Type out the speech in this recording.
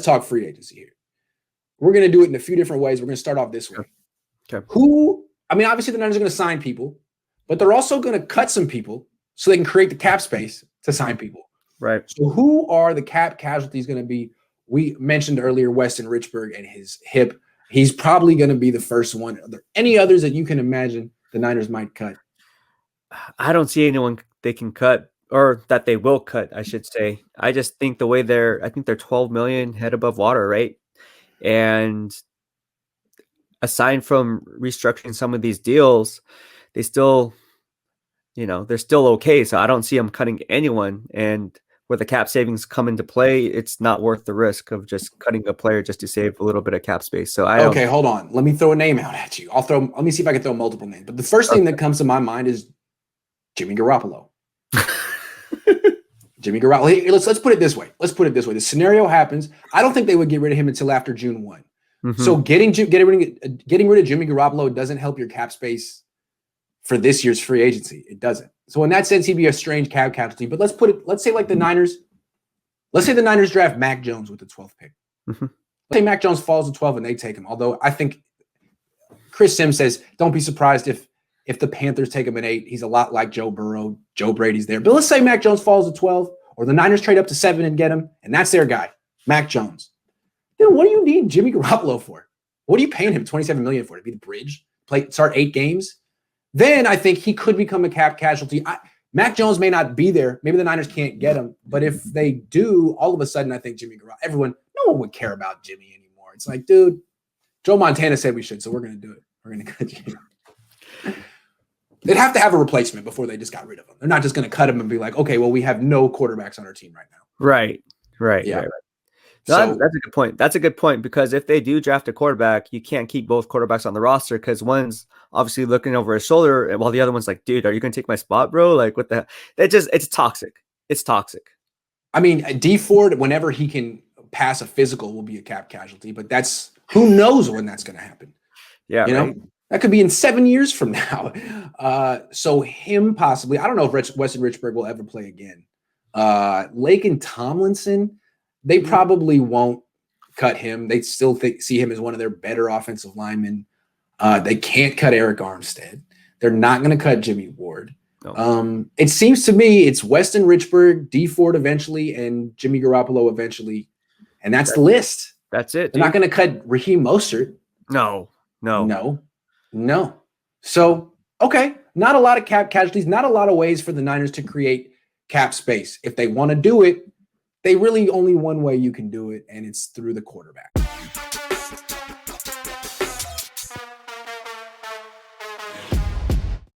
talk free agency here. We're going to do it in a few different ways. We're going to start off this way. Okay. Obviously the Niners are going to sign people, but they're also going to cut some people so they can create the cap space to sign people. Right. So who are the cap casualties going to be? We mentioned earlier Weston Richburg and his hip. He's probably going to be the first one. Are there any others that you can imagine the Niners might cut? I don't see anyone they can cut, or that they will cut, I should say. I just think the way I think they're 12 million head above water, right? And aside from restructuring some of these deals, they still, they're still okay. So I don't see them cutting anyone. And where the cap savings come into play, it's not worth the risk of just cutting a player just to save a little bit of cap space. So okay, hold on. Let me throw a name out at you. Let me see if I can throw multiple names. But the first thing that comes to my mind is Jimmy Garoppolo. Jimmy Garoppolo. Hey, let's put it this way. The scenario happens. I don't think they would get rid of him until after June 1. Mm-hmm. So getting rid of Jimmy Garoppolo doesn't help your cap space for this year's free agency. It doesn't. So in that sense, he'd be a strange cap casualty. But let's say the Niners draft Mac Jones with the 12th pick. Mm-hmm. Let's say Mac Jones falls to 12 and they take him. Although I think Chris Sims says, don't be surprised if the Panthers take him at 8. He's a lot like Joe Burrow. Joe Brady's there. But let's say Mac Jones falls to 12, or the Niners trade up to 7 and get him, and that's their guy, Mac Jones. Then what do you need Jimmy Garoppolo for? What are you paying him $27 million for? To be the bridge? Start 8 games? Then I think he could become a cap casualty. Mac Jones may not be there. Maybe the Niners can't get him. But if they do, all of a sudden I think Jimmy Garoppolo, no one would care about Jimmy anymore. It's like, dude, Joe Montana said we should, so we're going to do it. We're going to cut you. They'd have to have a replacement before they just got rid of him. They're not just going to cut him and be like, okay, well, we have no quarterbacks on our team right now. Right. Yeah. Right. No, that's a good point. That's a good point, because if they do draft a quarterback, you can't keep both quarterbacks on the roster, because one's obviously looking over his shoulder while the other one's like, dude, are you going to take my spot, bro? Like, what the hell? It's toxic. It's toxic. I mean, D Ford, whenever he can pass a physical, will be a cap casualty, but who knows when that's going to happen. Yeah. Right? That could be in 7 years from now. So him possibly, I don't know if Weston Richburg will ever play again. Laken Tomlinson, they probably won't cut him. They still see him as one of their better offensive linemen. They can't cut Eric Armstead. They're not going to cut Jimmy Ward. No. It seems to me it's Weston Richburg, D Ford eventually, and Jimmy Garoppolo eventually. And that's the list. That's it. They're not going to cut Raheem Mostert. No. So, okay, not a lot of cap casualties, not a lot of ways for the Niners to create cap space. If they want to do it, they really only one way you can do it, and it's through the quarterback.